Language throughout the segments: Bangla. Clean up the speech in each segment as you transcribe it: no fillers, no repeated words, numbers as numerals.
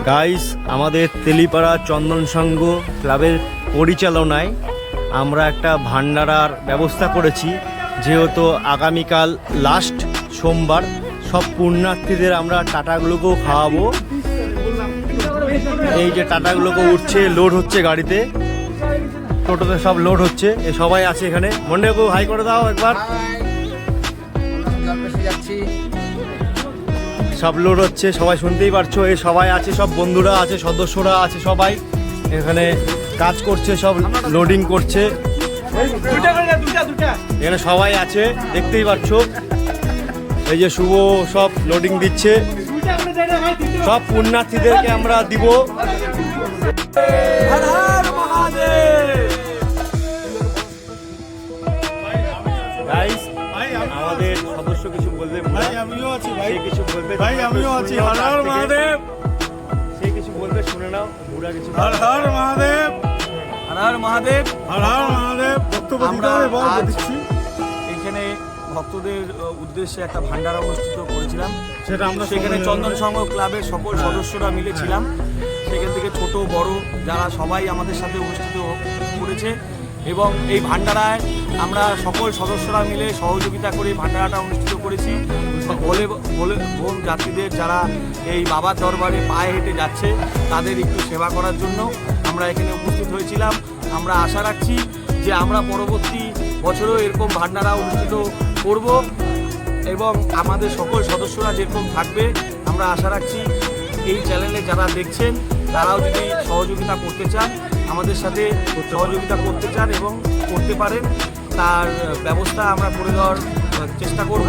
গাইস, আমাদের তেলিপাড়া চন্দন সংঘ ক্লাবের পরিচালনায় আমরা একটা ভান্ডারার ব্যবস্থা করেছি। যেহেতু আগামীকাল লাস্ট সোমবার, সব পুণ্যার্থীদের আমরা টাটাগুলোকেও খাওয়াবো। এই যে টাটাগুলোকে উঠছে, লোড হচ্ছে গাড়িতে, টোটোতে সব লোড হচ্ছে। এ সবাই আছে এখানে। মন্ডেকে হাই করে দাও একবার। সব লোড হচ্ছে, সবাই শুনতেই পারছো। এই সবাই আছে, সব বন্ধুরা আছে, সদস্যরা আছে, সবাই এখানে কাজ করছে, সব লোডিং করছে। এখানে সবাই আছে, দেখতেই পাচ্ছ। এই যে শুভ সব লোডিং দিচ্ছে। সব পুণ্যার্থীদেরকে আমরা দিব। গাইস, আমাদের সদস্য কিছু বলবে। ভাই আমিও আছি, ভাই কিছু বলবে। ভাই আমিও আছি। হর হর মহাদেব। সে কিছু বলবে, শুনে নাও। বুড়া কিছু। হর হর মহাদেব, হর হর মহাদেব, হর হর মহাদেব। আমরা এখানে ভক্তদের উদ্দেশ্যে একটা ভান্ডারা অনুষ্ঠিত করেছিলাম। সেটা আমরা সেখানে চন্দন সংঘ ক্লাবের সকল সদস্যরা মিলেছিলাম। সেখান থেকে ছোট বড় যারা সবাই আমাদের সাথে অনুষ্ঠিত করেছে এবং এই ভান্ডারায় আমরা সকল সদস্যরা মিলে সহযোগিতা করে ভান্ডারাটা অনুষ্ঠিত করেছি। বোন যাত্রীদের যারা এই বাবার দরবারে পায়ে হেঁটে যাচ্ছে তাদের একটু সেবা করার জন্য আমরা এখানে উপস্থিত হয়েছিলাম। আমরা আশা রাখছি যে আমরা পরবর্তী বছরও এরকম ভান্ডারা অনুষ্ঠিত করব এবং আমাদের সকল সদস্যরা যেরকম থাকবে আমরা আশা রাখছি। এই চ্যানেলে যারা দেখছেন তারাও যদি সহযোগিতা করতে চান, আমাদের সাথে সহযোগিতা করতে চান এবং করতে পারেন, তার ব্যবস্থা আমরা করে দেওয়ার চেষ্টা করব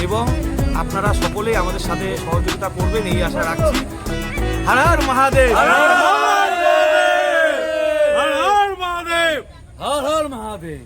এবং আপনারা সকলেই আমাদের সাথে সহযোগিতা করবেন এই আশা রাখছি। হর হর মহাদেব, হর হর মহাদেব, হর হর মহাদেব, হর হর মহাদেব।